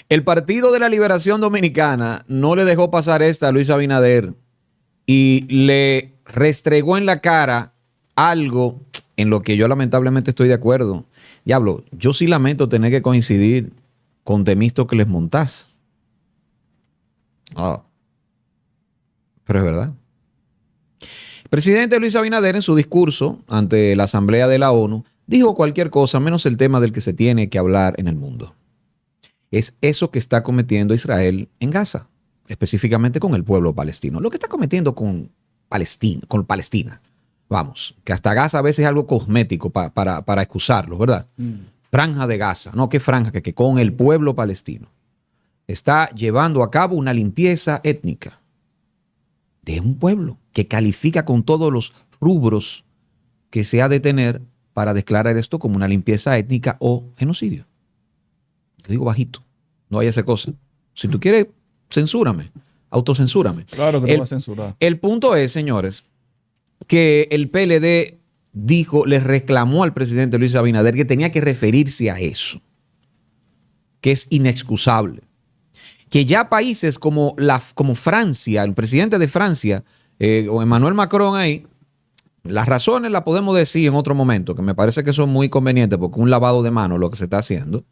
El Partido de la Liberación Dominicana no le dejó pasar esta a Luis Abinader y le restregó en la cara algo en lo que yo lamentablemente estoy de acuerdo. Diablo, yo sí lamento tener que coincidir con Temístocles Montaz. Ah, pero es verdad. El presidente Luis Abinader en su discurso ante la Asamblea de la ONU dijo cualquier cosa menos el tema del que se tiene que hablar en el mundo. Es eso que está cometiendo Israel en Gaza, específicamente con el pueblo palestino. Lo que está cometiendo con Palestina. Vamos, que hasta Gaza a veces es algo cosmético para excusarlo, ¿verdad? Franja de Gaza, no, qué franja, que con el pueblo palestino está llevando a cabo una limpieza étnica de un pueblo que califica con todos los rubros que se ha de tener para declarar esto como una limpieza étnica o genocidio. Te digo bajito, no vaya a hacer cosa. Si tú quieres, censúrame, autocensúrame. Claro que te va a censurar. El punto es, señores, que el PLD les reclamó al presidente Luis Abinader que tenía que referirse a eso, que es inexcusable. Que ya países como Francia, el presidente de Francia, o Emmanuel Macron ahí, las razones las podemos decir en otro momento, que me parece que son muy convenientes, porque un lavado de manos lo que se está haciendo,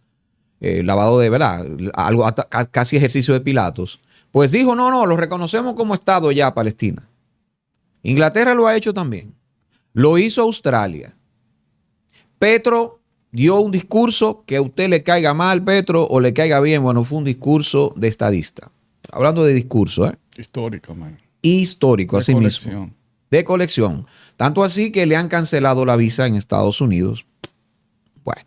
lavado de, ¿verdad? Algo casi ejercicio de Pilatos, pues dijo, no, lo reconocemos como Estado ya Palestina. Inglaterra lo ha hecho también. Lo hizo Australia. Petro dio un discurso que a usted le caiga mal, Petro, o le caiga bien. Bueno, fue un discurso de estadista. Hablando de discurso, ¿eh? Histórico, man. Histórico, así colección. mismo. De colección. Tanto así que le han cancelado la visa en Estados Unidos. Bueno.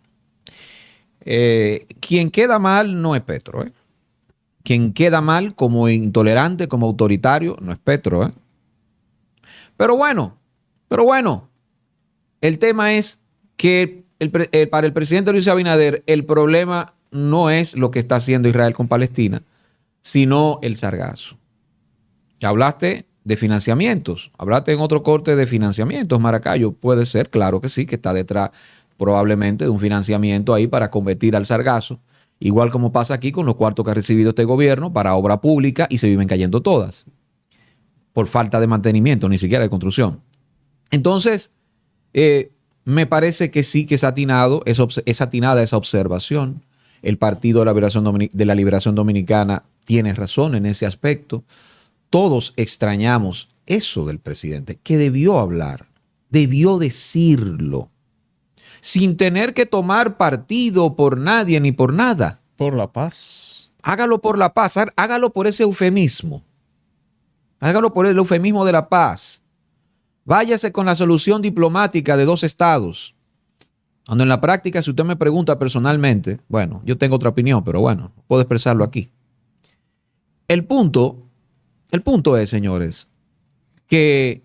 Quien queda mal no es Petro, ¿eh? Quien queda mal como intolerante, como autoritario, no es Petro, ¿eh? Pero bueno, el tema es que para el presidente Luis Abinader el problema no es lo que está haciendo Israel con Palestina, sino el sargazo. Hablaste de financiamientos, hablaste en otro corte de financiamientos, Maracayo. Puede ser, claro que sí, que está detrás probablemente de un financiamiento ahí para combatir al sargazo, igual como pasa aquí con los cuartos que ha recibido este gobierno para obra pública y se viven cayendo todas por falta de mantenimiento, ni siquiera de construcción. Entonces, me parece que sí que es atinada esa observación. El Partido de la Liberación Dominicana tiene razón en ese aspecto. Todos extrañamos eso del presidente, que debió hablar, debió decirlo, sin tener que tomar partido por nadie ni por nada. Por la paz. Hágalo por la paz, hágalo por ese eufemismo. Hágalo por el eufemismo de la paz. Váyase con la solución diplomática de dos estados. Cuando en la práctica, si usted me pregunta personalmente, bueno, yo tengo otra opinión, pero bueno, puedo expresarlo aquí. El punto es, señores, que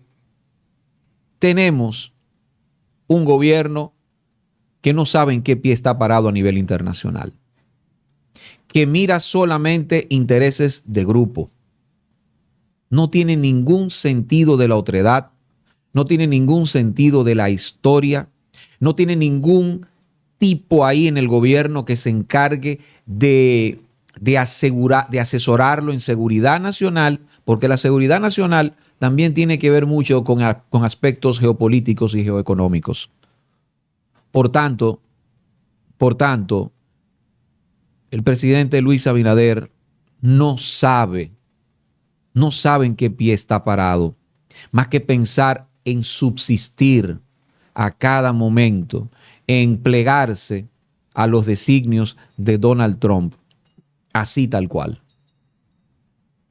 tenemos un gobierno que no sabe en qué pie está parado a nivel internacional, que mira solamente intereses de grupo. No tiene ningún sentido de la otredad, no tiene ningún sentido de la historia, no tiene ningún tipo ahí en el gobierno que se encargue de asesorarlo en seguridad nacional, porque la seguridad nacional también tiene que ver mucho con aspectos geopolíticos y geoeconómicos. Por tanto, el presidente Luis Abinader no sabe en qué pie está parado, más que pensar en subsistir a cada momento, en plegarse a los designios de Donald Trump, así tal cual.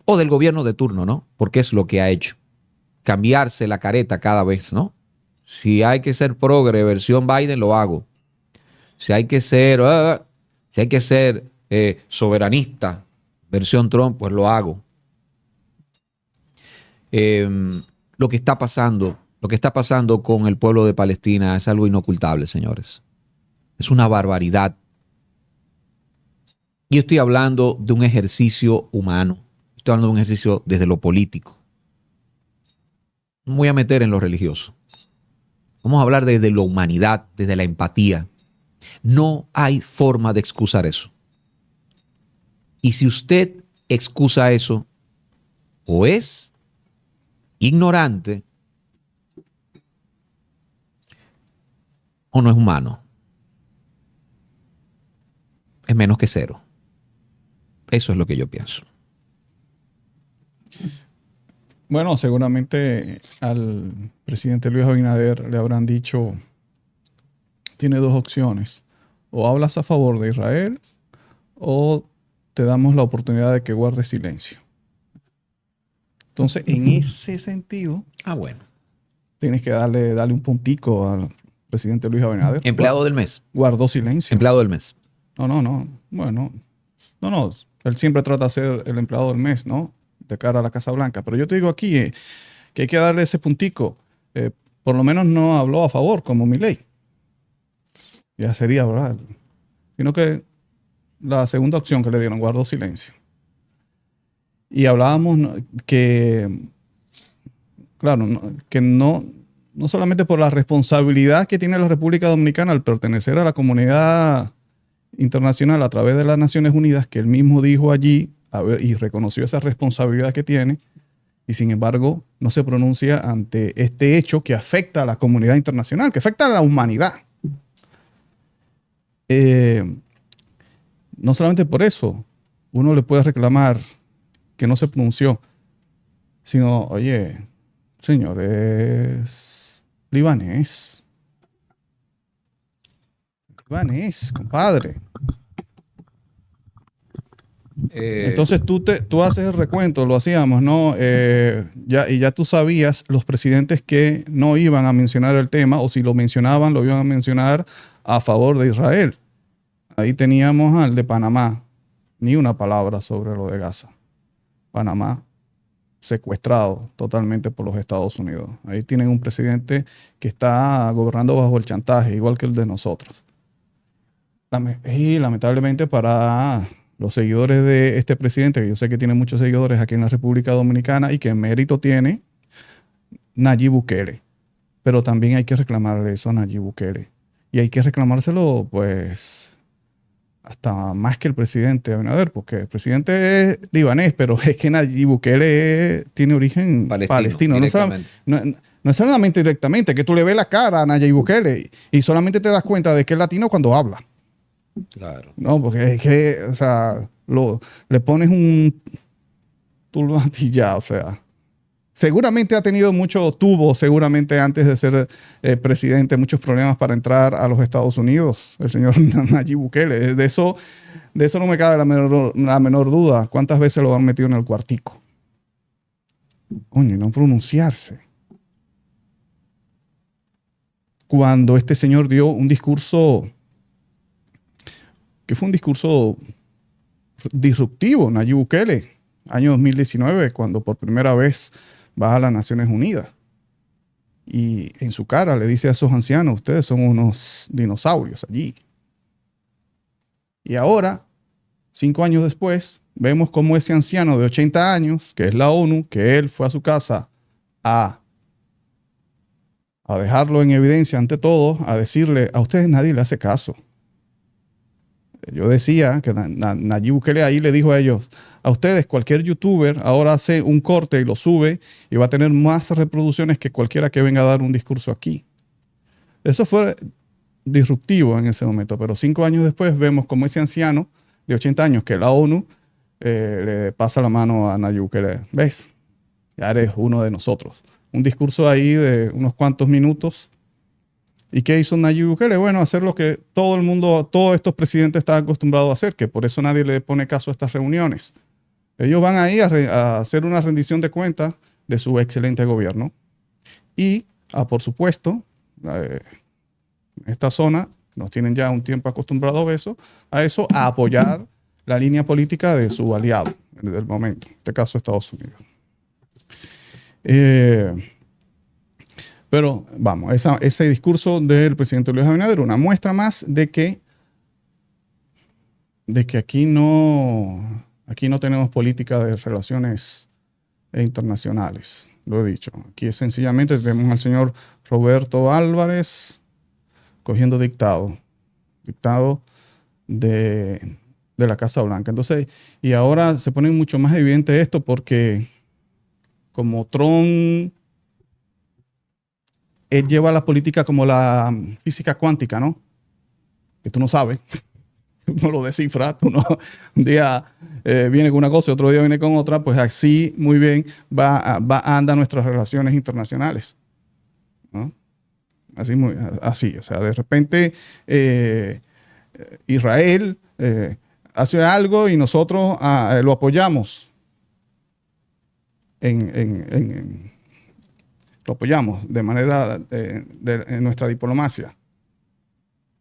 O del gobierno de turno, ¿no? Porque es lo que ha hecho. Cambiarse la careta cada vez, ¿no? Si hay que ser progre, versión Biden, lo hago. Si hay que ser soberanista, versión Trump, pues lo hago. Lo que está pasando con el pueblo de Palestina es algo inocultable, señores. Es una barbaridad. Y estoy hablando de un ejercicio humano. Estoy hablando de un ejercicio desde lo político. No me voy a meter en lo religioso. Vamos a hablar desde la humanidad, desde la empatía. No hay forma de excusar eso. Y si usted excusa eso, o es ignorante o no es humano. Es menos que cero. Eso es lo que yo pienso. Bueno, seguramente al presidente Luis Abinader le habrán dicho, tiene dos opciones. O hablas a favor de Israel o te damos la oportunidad de que guardes silencio. Entonces, en ese sentido, Bueno. tienes que darle un puntico al presidente Luis Abinader. Empleado del mes. Guardó silencio. Empleado del mes. No. Bueno, no. Él siempre trata de ser el empleado del mes, ¿no? De cara a la Casa Blanca. Pero yo te digo aquí que hay que darle ese puntico. Por lo menos no habló a favor, como Milei. Ya sería, ¿verdad? Sino que la segunda opción que le dieron, guardó silencio. Y hablábamos que, claro, que no solamente por la responsabilidad que tiene la República Dominicana al pertenecer a la comunidad internacional a través de las Naciones Unidas, que él mismo dijo allí y reconoció esa responsabilidad que tiene, y sin embargo no se pronuncia ante este hecho que afecta a la comunidad internacional, que afecta a la humanidad. No solamente por eso uno le puede reclamar que no se pronunció, sino, oye, señor, es libanés. Libanés, compadre. Entonces tú haces el recuento, lo hacíamos, ¿no? Ya tú sabías los presidentes que no iban a mencionar el tema, o si lo mencionaban, lo iban a mencionar a favor de Israel. Ahí teníamos al de Panamá, ni una palabra sobre lo de Gaza. Panamá secuestrado totalmente por los Estados Unidos. Ahí tienen un presidente que está gobernando bajo el chantaje, igual que el de nosotros. Y lamentablemente para los seguidores de este presidente, que yo sé que tiene muchos seguidores aquí en la República Dominicana y que mérito tiene, Nayib Bukele. Pero también hay que reclamarle eso a Nayib Bukele. Y hay que reclamárselo, pues, hasta más que el presidente Abinader, porque el presidente es libanés, pero es que Nayib Bukele tiene origen palestino. No es solamente directamente, que tú le ves la cara a Nayib Bukele y solamente te das cuenta de que es latino cuando habla. Claro. No, porque es que, o sea, le pones un turbante y ya, o sea. Seguramente ha tenido tuvo seguramente antes de ser presidente muchos problemas para entrar a los Estados Unidos, el señor Nayib Bukele. De eso no me cabe la menor duda. ¿Cuántas veces lo han metido en el cuartico? Coño, y no pronunciarse. Cuando este señor dio un discurso, que fue un discurso disruptivo, Nayib Bukele, año 2019, cuando por primera vez va a las Naciones Unidas. Y en su cara le dice a esos ancianos, ustedes son unos dinosaurios allí. Y ahora, 5 años después, vemos cómo ese anciano de 80 años, que es la ONU, que él fue a su casa a dejarlo en evidencia ante todo, a decirle, a ustedes nadie le hace caso. Yo decía que Nayib Bukele ahí le dijo a ellos, a ustedes cualquier youtuber ahora hace un corte y lo sube y va a tener más reproducciones que cualquiera que venga a dar un discurso aquí. Eso fue disruptivo en ese momento, pero 5 años después vemos como ese anciano de 80 años que la ONU le pasa la mano a Nayib Bukele. ¿Ves? Ya eres uno de nosotros. Un discurso ahí de unos cuantos minutos. ¿Y qué hizo Nayib Bukele? Bueno, hacer lo que todo el mundo, todos estos presidentes están acostumbrados a hacer, que por eso nadie le pone caso a estas reuniones. Ellos van ahí a hacer una rendición de cuentas de su excelente gobierno. Y, por supuesto, esta zona, nos tienen ya un tiempo acostumbrados a eso, a apoyar la línea política de su aliado en el momento, en este caso Estados Unidos. Pero vamos, ese discurso del presidente Luis Abinader, una muestra más de que aquí no tenemos política de relaciones internacionales, lo he dicho. Aquí sencillamente tenemos al señor Roberto Álvarez cogiendo dictado de de la Casa Blanca. Entonces, y ahora se pone mucho más evidente esto porque como Trump, él lleva la política como la física cuántica, ¿no? Que tú no sabes, tú no lo descifras, tú no, un día viene con una cosa y otro día viene con otra, pues así muy bien anda nuestras relaciones internacionales, ¿no? Así, o sea, de repente Israel hace algo y nosotros lo apoyamos lo apoyamos de manera en nuestra diplomacia.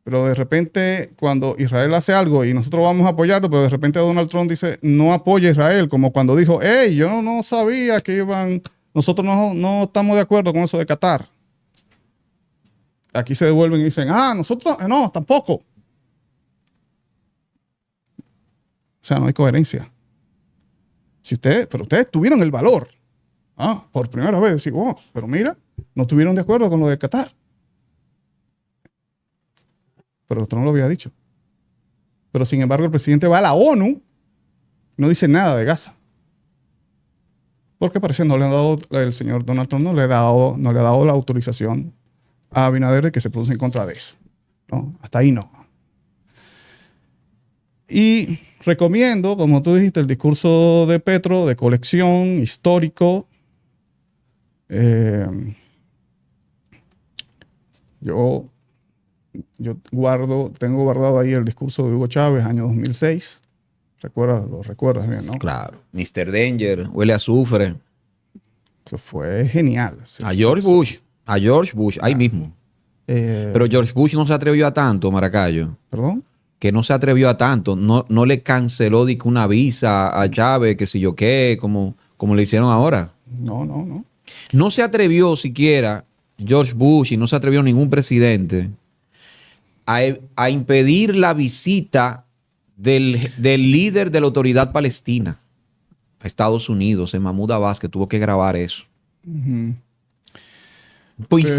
Pero de repente, cuando Israel hace algo y nosotros vamos a apoyarlo, pero de repente Donald Trump dice, no apoya a Israel, como cuando dijo, hey, yo no sabía que nosotros no estamos de acuerdo con eso de Qatar. Aquí se devuelven y dicen, nosotros no, tampoco. O sea, no hay coherencia. Pero ustedes tuvieron el valor, por primera vez, decir, pero mira, no estuvieron de acuerdo con lo de Qatar. Pero esto no lo había dicho. Pero sin embargo, el presidente va a la ONU y no dice nada de Gaza. Porque parece no le ha dado, el señor Donald Trump no le ha dado la autorización a Abinader de que se produce en contra de eso, ¿no? Hasta ahí no. Y recomiendo, como tú dijiste, el discurso de Petro de colección, histórico. Yo tengo guardado ahí el discurso de Hugo Chávez, año 2006. Lo recuerdas bien, ¿no? Claro. Mr. Danger, huele a azufre. Eso fue genial. A George Bush, ahí mismo. Pero George Bush no se atrevió a tanto, Maracayo. ¿Perdón? Que no se atrevió a tanto. No le canceló una visa a Chávez, que si yo qué, como le hicieron ahora. No. No se atrevió siquiera George Bush y no se atrevió ningún presidente a impedir la visita del líder de la autoridad palestina a Estados Unidos, en Mahmoud Abbas, que tuvo que grabar eso. Uh-huh. Pues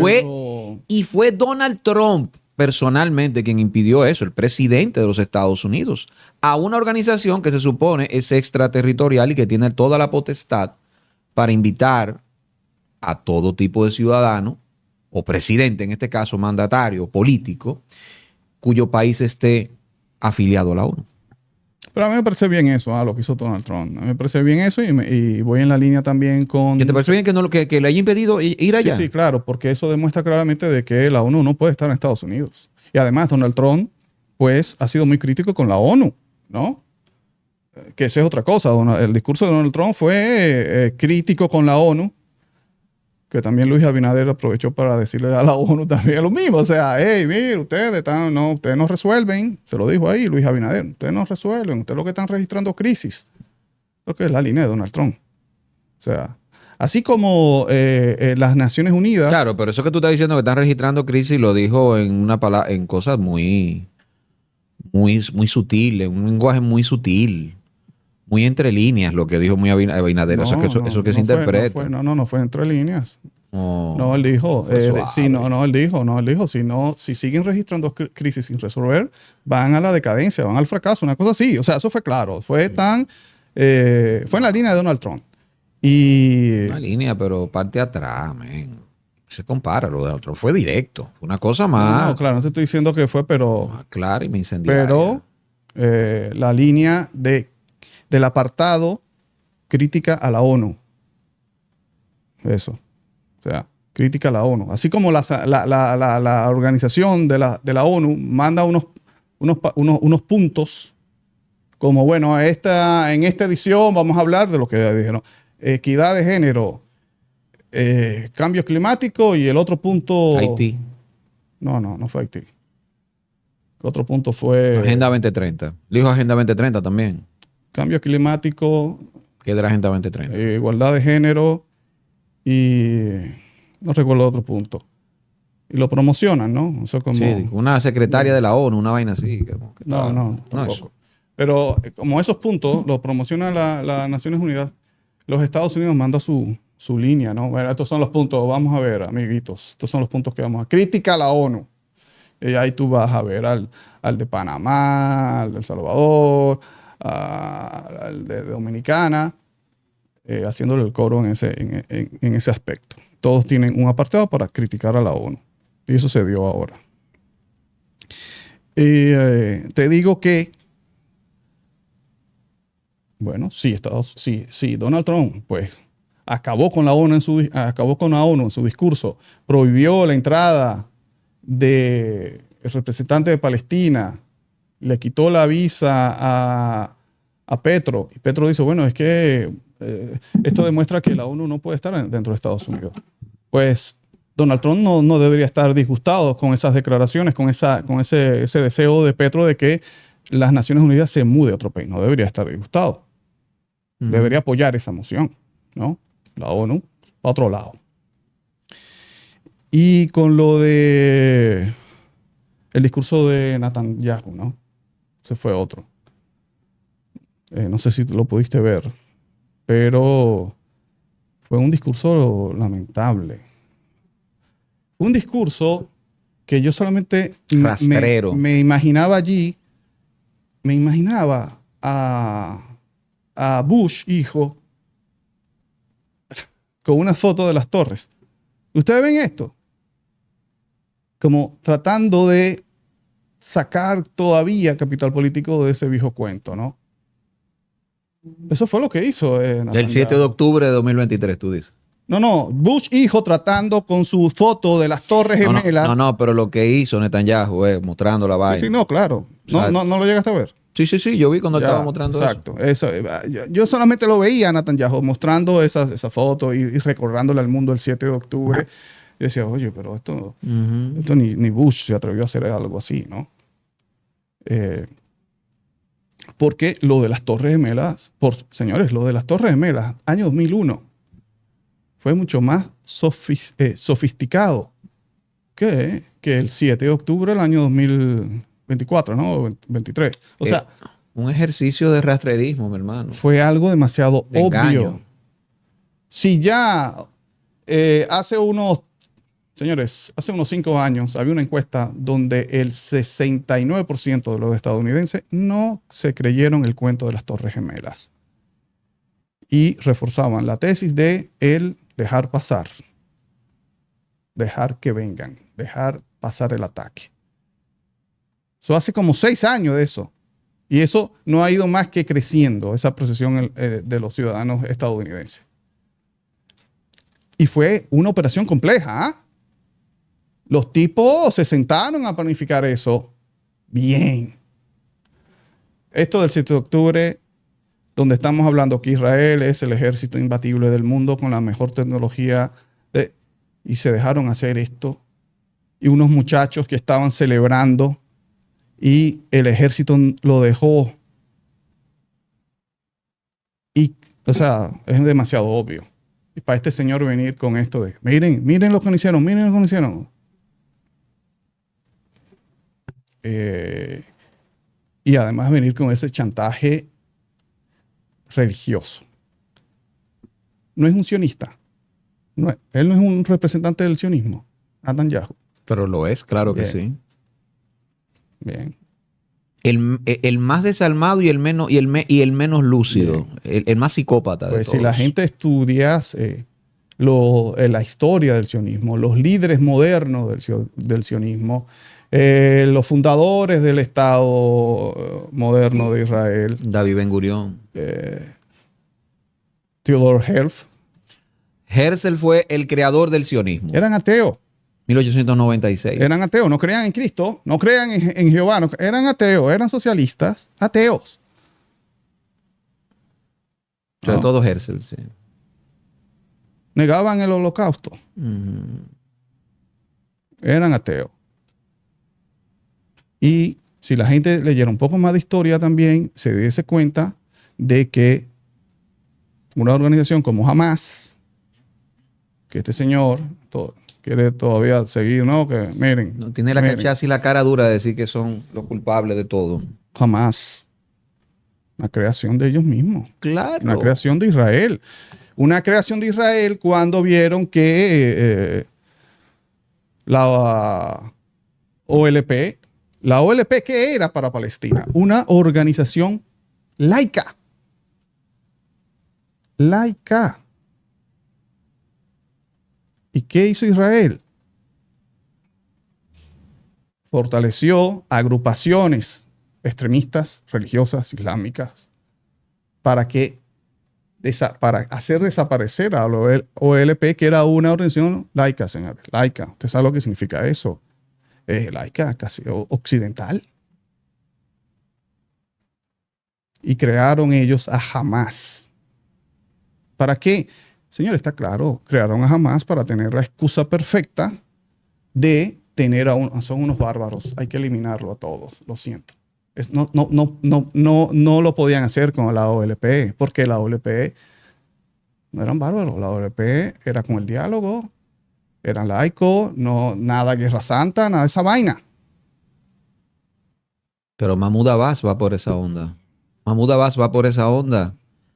fue Donald Trump personalmente quien impidió eso, el presidente de los Estados Unidos, a una organización que se supone es extraterritorial y que tiene toda la potestad para invitar a todo tipo de ciudadano o presidente, en este caso mandatario político, cuyo país esté afiliado a la ONU. Pero a mí me parece bien eso, lo que hizo Donald Trump. A mí me parece bien eso y voy en la línea también con... ¿Que te parece bien que le haya impedido ir allá? Sí, claro, porque eso demuestra claramente de que la ONU no puede estar en Estados Unidos. Y además Donald Trump, pues, ha sido muy crítico con la ONU, ¿no? Que esa es otra cosa. El discurso de Donald Trump fue crítico con la ONU, que también Luis Abinader aprovechó para decirle a la ONU también lo mismo. O sea, hey, mire, ustedes no resuelven. Se lo dijo ahí Luis Abinader. Ustedes no resuelven. Ustedes lo que están registrando crisis. Lo que es la línea de Donald Trump. O sea, así como las Naciones Unidas... Claro, pero eso que tú estás diciendo que están registrando crisis lo dijo en cosas muy sutiles, un lenguaje muy sutil. Muy entre líneas lo que dijo muy Abinader. No, o sea, eso que se interpreta. No fue entre líneas. Oh, no, él dijo, si siguen registrando crisis sin resolver, van a la decadencia, van al fracaso, una cosa así. O sea, eso fue claro. Fue en la línea de Donald Trump. Una línea, pero parte atrás, man. Se compara, lo de Donald Trump fue directo. Fue una cosa más... No, claro, no te estoy diciendo que fue, pero... Más clara y me incendiaria. Pero la línea del apartado crítica a la ONU. Eso. O sea, crítica a la ONU. Así como la organización de la ONU manda unos puntos, como bueno, en esta edición vamos a hablar de lo que dijeron. Equidad de género, cambio climático y el otro punto... Haití. No fue Haití. El otro punto fue... Agenda 2030. Dijo Agenda 2030 también. Cambio climático. ¿Qué es de la Agenda 2030? Igualdad de género y no recuerdo otro punto. Y lo promocionan, ¿no? O sea, como, sí, una secretaria de la ONU, una vaina así. No, tampoco. Pero como esos puntos los promociona las Naciones Unidas, los Estados Unidos manda su línea, ¿no? Bueno, estos son los puntos, vamos a ver, amiguitos, estos son los puntos que vamos a... Crítica a la ONU. Y ahí tú vas a ver al de Panamá, al de El Salvador, al de Dominicana, haciéndole el coro en ese aspecto. Todos tienen un apartado para criticar a la ONU. Y eso se dio ahora. Te digo que, bueno, sí, Donald Trump, pues, acabó con la ONU en su discurso, prohibió la entrada del representante de Palestina, le quitó la visa a Petro. Y Petro dice, bueno, es que esto demuestra que la ONU no puede estar dentro de Estados Unidos. Pues Donald Trump no debería estar disgustado con esas declaraciones, con ese deseo de Petro de que las Naciones Unidas se mude a otro país. No debería estar disgustado. Debería apoyar esa moción, ¿no? La ONU, a otro lado. Y con lo de el discurso de Netanyahu, ¿no? Ese fue otro. No sé si lo pudiste ver, pero fue un discurso lamentable. Un discurso que yo solamente rastrero. Me imaginaba allí, me imaginaba a Bush, hijo, con una foto de las torres. ¿Ustedes ven esto? Como tratando de sacar todavía capital político de ese viejo cuento, ¿no? Eso fue lo que hizo El 7 de octubre de 2023, tú dices. No, Bush hijo tratando con su foto de las Torres Gemelas. No, pero lo que hizo Netanyahu, mostrando la vaina. Sí, no, claro. No lo llegaste a ver. Sí, yo vi cuando estaba mostrando eso. Yo solamente lo veía a Netanyahu mostrando esa foto y recordándole al mundo el 7 de octubre. Y decía, oye, pero esto ni Bush se atrevió a hacer algo así, ¿no? Porque lo de las Torres Gemelas, señores, lo de las Torres Gemelas, año 2001, fue mucho más sofisticado que el 7 de octubre del año 2024, ¿no? 23. O sea, un ejercicio de rastrerismo, mi hermano. Fue algo demasiado obvio. Engaño. Si ya hace unos 5 años había una encuesta donde el 69% de los estadounidenses no se creyeron el cuento de las Torres Gemelas y reforzaban la tesis de el dejar pasar, dejar que vengan, dejar pasar el ataque. Eso hace como 6 años de eso. Y eso no ha ido más que creciendo, esa percepción de los ciudadanos estadounidenses. Y fue una operación compleja, ¿eh? Los tipos se sentaron a planificar eso bien. Esto del 7 de octubre, donde estamos hablando que Israel es el ejército imbatible del mundo con la mejor tecnología, y se dejaron hacer esto. Y unos muchachos que estaban celebrando y el ejército lo dejó. Y, o sea, es demasiado obvio. Y para este señor venir con esto de, miren lo que hicieron, miren lo que hicieron. Y además venir con ese chantaje religioso. No es un sionista. Él no es un representante del sionismo, Netanyahu. Pero lo es, claro que Bien. sí. Bien. El más desalmado y el menos lúcido. El más psicópata de Pues todos. si la gente estudiase la historia del sionismo, los líderes modernos del sionismo, los fundadores del Estado moderno de Israel, David Ben Gurión. Theodor Herzl, Herzl fue el creador del sionismo. eran ateos. 1896. Eran ateos, no creían en Cristo, no creían en Jehová, eran ateos, eran socialistas, ateos. Sobre todo Herzl, sí. Negaban el holocausto. Eran ateos. Y si la gente leyera un poco más de historia también, se diese cuenta de que una organización como Hamas, que este señor quiere todavía seguir, ¿no? Que miren. No tiene la cachaza y la cara dura de decir que son los culpables de todo. Hamas. Una creación de ellos mismos. Claro. Una creación de Israel. Una creación de Israel cuando vieron que OLP. La OLP, ¿qué era para Palestina? Una organización laica. Laica. ¿Y qué hizo Israel? Fortaleció agrupaciones extremistas, religiosas, islámicas, para hacer desaparecer a la OLP, que era una organización laica, señores. Laica. ¿Usted sabe lo que significa eso? Laica, casi occidental. Y crearon ellos a Hamás. ¿Para qué? Señor, está claro, crearon a Hamás para tener la excusa perfecta de tener son unos bárbaros, hay que eliminarlo a todos, lo siento. No lo podían hacer con la OLP, porque la OLP no eran bárbaros, la OLP era con el diálogo, eran laicos, no, nada guerra santa, nada de esa vaina. Pero Mahmoud Abbas va por esa onda. Mahmoud Abbas va por esa onda.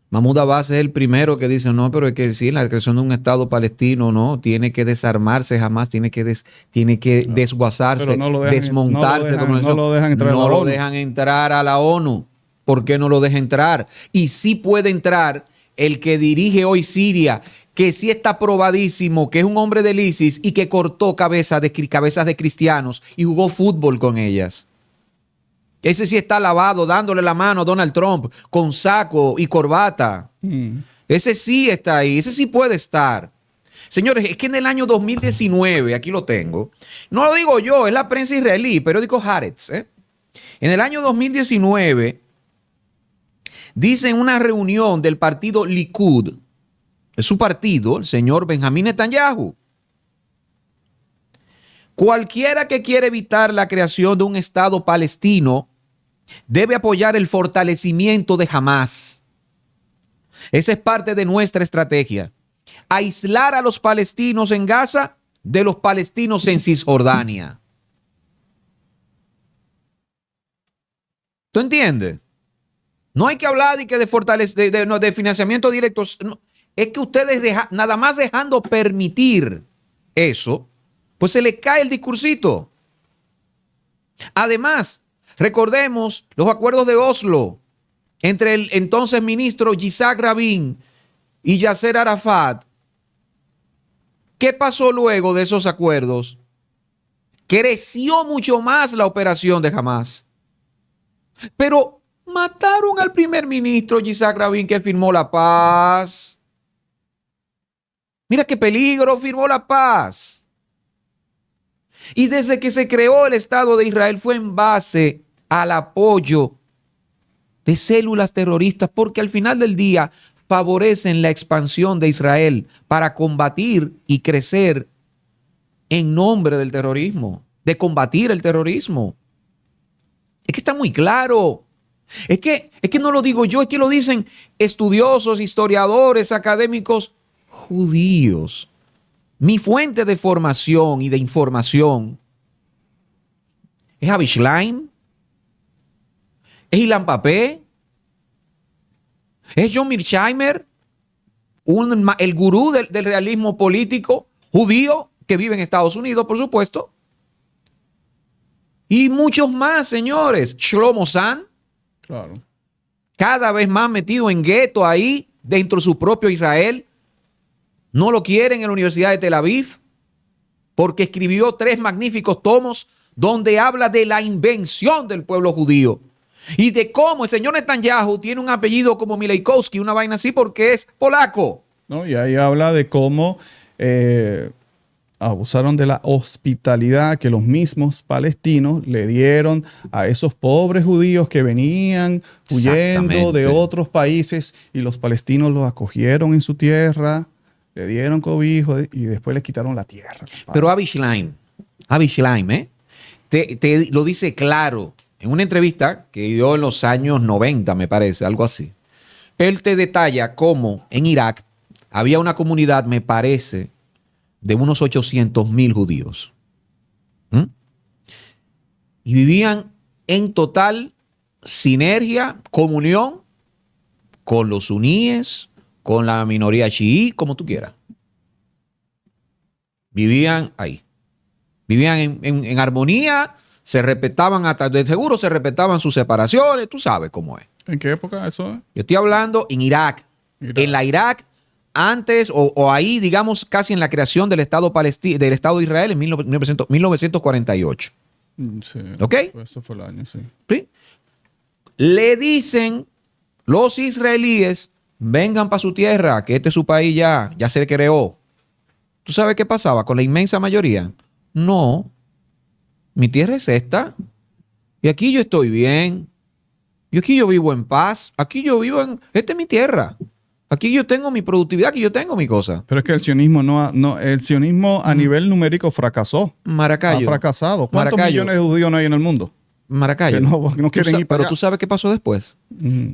Mahmoud Abbas es el primero que dice, no, pero es que sí, la creación de un Estado palestino, no, tiene que desarmarse jamás, tiene que desguazarse, desmontarse. No lo dejan entrar a la ONU. No lo dejan entrar a la ONU. ¿Por qué no lo deja entrar? Y sí puede entrar el que dirige hoy Siria, que sí está probadísimo, que es un hombre del ISIS y que cortó cabezas de cristianos y jugó fútbol con ellas. Ese sí está lavado, dándole la mano a Donald Trump con saco y corbata. Ese sí está ahí, ese sí puede estar. Señores, es que en el año 2019, aquí lo tengo, no lo digo yo, es la prensa israelí, periódico Haaretz. En el año 2019, dice en una reunión del partido Likud, es su partido, el señor Benjamín Netanyahu, cualquiera que quiera evitar la creación de un Estado palestino debe apoyar el fortalecimiento de Hamás. Esa es parte de nuestra estrategia. Aislar a los palestinos en Gaza de los palestinos en Cisjordania. ¿Tú entiendes? No hay que hablar de financiamiento directo. No. Es que ustedes nada más dejando permitir eso, pues se le cae el discursito. Además, recordemos los acuerdos de Oslo entre el entonces ministro Yitzhak Rabin y Yasser Arafat. ¿Qué pasó luego de esos acuerdos? Creció mucho más la operación de Hamás. Pero mataron al primer ministro Yitzhak Rabin, que firmó la paz. Mira qué peligro, firmó la paz. Y desde que se creó el Estado de Israel fue en base al apoyo de células terroristas, porque al final del día favorecen la expansión de Israel para combatir y crecer en nombre del terrorismo, de combatir el terrorismo. Es que está muy claro. Es que no lo digo yo, es que lo dicen estudiosos, historiadores, académicos judíos. Mi fuente de formación y de información es Avi Schlein, es Ilan Papé, es John Mearsheimer, el gurú del realismo político judío que vive en Estados Unidos, por supuesto. Y muchos más, señores. Shlomo Zahn, claro, cada vez más metido en gueto ahí, dentro de su propio Israel. No lo quieren en la Universidad de Tel Aviv, porque escribió 3 magníficos tomos donde habla de la invención del pueblo judío y de cómo el señor Netanyahu tiene un apellido como Mileikowski, una vaina así, porque es polaco. ¿No? Y ahí habla de cómo abusaron de la hospitalidad que los mismos palestinos le dieron a esos pobres judíos que venían huyendo de otros países, y los palestinos los acogieron en su tierra, le dieron cobijo y después le quitaron la tierra. Pero Avi Schlein, te lo dice claro en una entrevista que dio en los años 90, me parece, algo así. Él te detalla cómo en Irak había una comunidad, me parece, de unos 800,000 judíos. Y vivían en total sinergia, comunión con los suníes, con la minoría chií, como tú quieras. Vivían ahí. Vivían en armonía, se respetaban, hasta de seguro se respetaban sus separaciones, tú sabes cómo es. ¿En qué época eso es? Yo estoy hablando en Irak. En la Irak, antes o ahí, digamos, casi en la creación del Estado de Israel en 1948. Sí. ¿Ok? Eso fue el año, sí. ¿Sí? Le dicen los israelíes, vengan para su tierra, que este es su país ya se creó. ¿Tú sabes qué pasaba con la inmensa mayoría? No, mi tierra es esta. Y aquí yo estoy bien. Y aquí yo vivo en paz. Aquí yo vivo esta es mi tierra. Aquí yo tengo mi productividad, aquí yo tengo mi cosa. Pero es que el sionismo el sionismo a nivel numérico fracasó. Maracayo. Ha fracasado. ¿Cuántos Maracayo. millones de judíos no hay en el mundo? Maracayo. Que no quieren ir para Pero allá. tú sabes qué pasó después.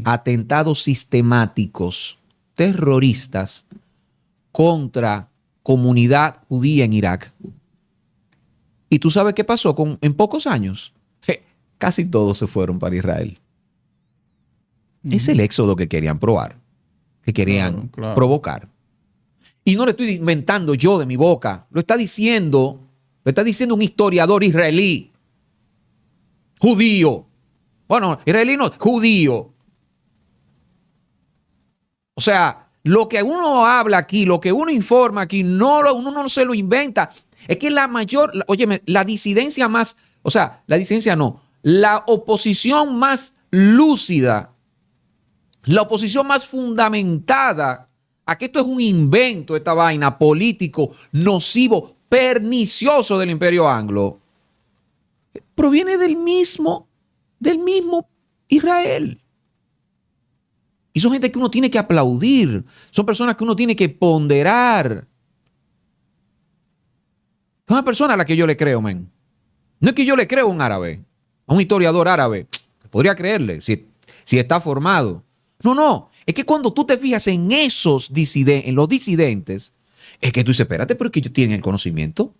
Atentados sistemáticos, terroristas contra comunidad judía en Irak. ¿Y tú sabes qué pasó en pocos años? Casi todos se fueron para Israel. Es el éxodo que querían probar, que querían provocar. Y no le estoy inventando yo de mi boca, lo está diciendo un historiador israelí, judío. Bueno, israelí no, judío. O sea, lo que uno habla aquí, lo que uno informa aquí, uno no se lo inventa. Es que la disidencia más, o sea, la disidencia no, la oposición más lúcida, la oposición más fundamentada a que esto es un invento, esta vaina político, nocivo, pernicioso del Imperio Anglo, proviene del mismo Israel. Y son gente que uno tiene que aplaudir, son personas que uno tiene que ponderar. Es una persona a la que yo le creo, men. No es que yo le creo a un árabe, a un historiador árabe, podría creerle si está formado. No, es que cuando tú te fijas en en los disidentes, es que tú dices, espérate, pero es que ellos tienen el conocimiento.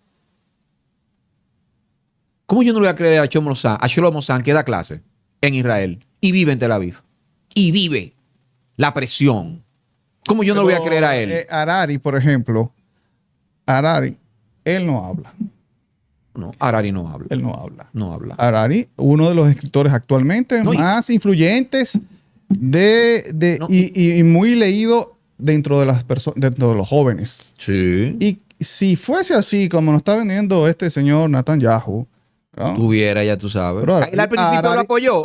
¿Cómo yo no le voy a creer a Shlomo Zahn que da clase en Israel y vive en Tel Aviv? Y vive la presión. ¿Cómo yo no le voy a creer a él? Harari, por ejemplo, él no habla. No, Harari no habla. Él no habla. No habla. Harari, uno de los escritores actualmente más influyentes y muy leído dentro de dentro de los jóvenes. Sí. Y si fuese así, como nos está vendiendo este señor Netanyahu, ¿no? Tuviera, ya tú sabes. Pero él al principio lo apoyó.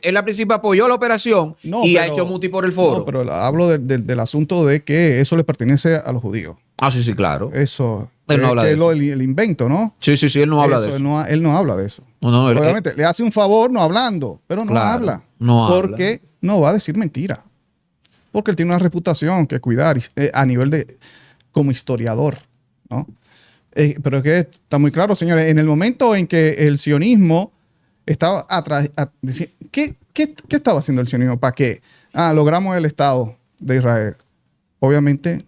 Él al principio apoyó la operación ha hecho muti por el foro. No, pero hablo del asunto de que eso le pertenece a los judíos. Ah, sí, claro. Eso. Él no habla de eso. El invento, ¿no? Sí, él no habla de eso. Él no habla de eso. No, obviamente, le hace un favor no hablando, pero no habla. No habla. Porque no va a decir mentira. Porque él tiene una reputación que cuidar a nivel como historiador, ¿no? Pero es que está muy claro, señores, en el momento en que el sionismo estaba atrás, ¿qué estaba haciendo el sionismo? ¿Para qué? Logramos el Estado de Israel. Obviamente,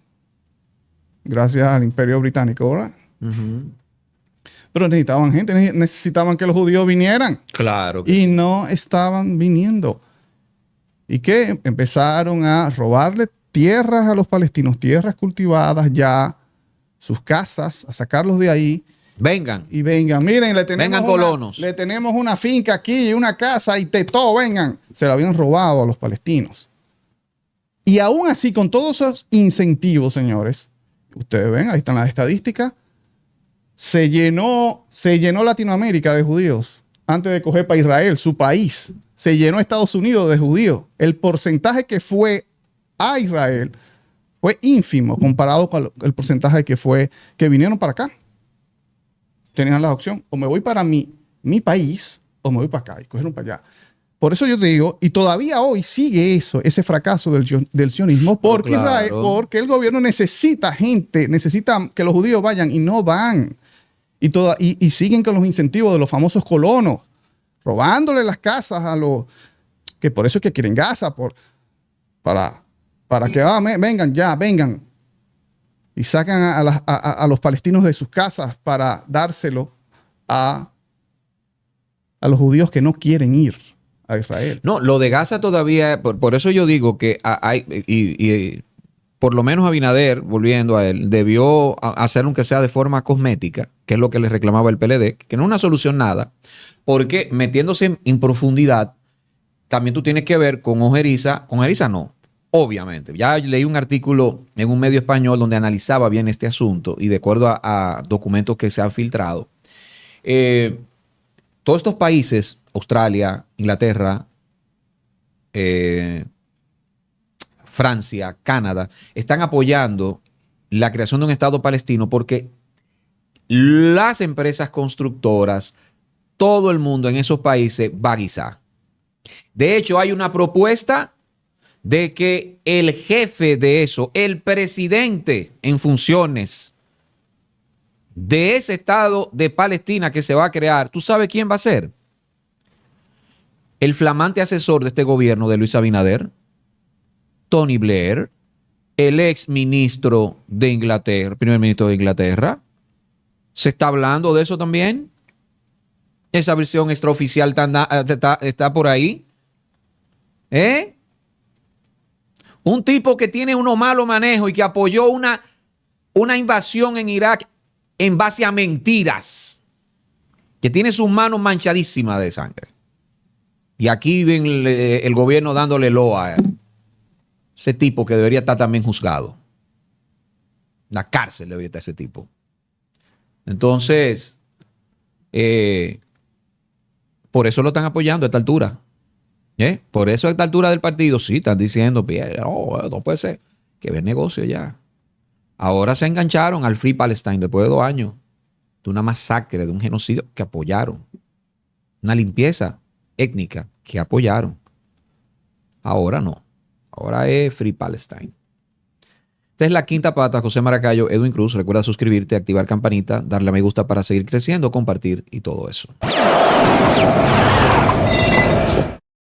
gracias al Imperio Británico, ¿verdad? Pero necesitaban gente, necesitaban que los judíos vinieran. Claro. Y no estaban viniendo. ¿Y qué? Empezaron a robarle tierras a los palestinos, tierras cultivadas ya, sus casas, a sacarlos de ahí. Vengan. Y vengan. Miren, vengan colonos. Le tenemos una finca aquí y una casa y todo, vengan. Se la habían robado a los palestinos. Y aún así, con todos esos incentivos, señores, ustedes ven, ahí están las estadísticas, se llenó Latinoamérica de judíos antes de coger para Israel, su país. Se llenó Estados Unidos de judíos. El porcentaje que fue a Israel fue ínfimo comparado con el porcentaje que vinieron para acá. Tenían la opción, o me voy para mi país, o me voy para acá, y cogieron para allá. Por eso yo te digo, y todavía hoy sigue ese fracaso del sionismo, porque Israel, porque el gobierno necesita gente, necesita que los judíos vayan, y no van. Y siguen con los incentivos de los famosos colonos, robándole las casas a los... Que por eso es que quieren Gaza, para que vengan. Y sacan a los palestinos de sus casas para dárselo a los judíos que no quieren ir a Israel. No, lo de Gaza todavía, por eso yo digo que hay, por lo menos Abinader, volviendo a él, debió hacer aunque sea de forma cosmética, que es lo que le reclamaba el PLD, que no es una solución nada, porque metiéndose en profundidad, también tú tienes que ver con Ojeriza no, obviamente. Ya leí un artículo en un medio español donde analizaba bien este asunto y de acuerdo a documentos que se han filtrado, todos estos países, Australia, Inglaterra, Francia, Canadá, están apoyando la creación de un Estado palestino porque las empresas constructoras, todo el mundo en esos países va a guisar. De hecho, hay una propuesta de que el jefe de eso, el presidente en funciones de ese Estado de Palestina que se va a crear, ¿tú sabes quién va a ser? El flamante asesor de este gobierno de Luis Abinader, Tony Blair, el ex ministro de Inglaterra, primer ministro de Inglaterra. ¿Se está hablando de eso también? Esa versión extraoficial está por ahí. Un tipo que tiene unos malos manejos y que apoyó una invasión en Irak en base a mentiras, que tiene sus manos manchadísimas de sangre. Y aquí ven el gobierno dándole loa a ese tipo que debería estar también juzgado. En la cárcel debería estar ese tipo. Entonces, por eso lo están apoyando a esta altura. Por eso a esta altura del partido, sí, están diciendo, no puede ser, que ve negocio ya. Ahora se engancharon al Free Palestine después de 2 años de una masacre, de un genocidio que apoyaron. Una limpieza étnica que apoyaron. Ahora no. Ahora es Free Palestine. Esta es La Quinta Pata. José Maracayo, Edwin Cruz. Recuerda suscribirte, activar campanita, darle a me gusta para seguir creciendo, compartir y todo eso.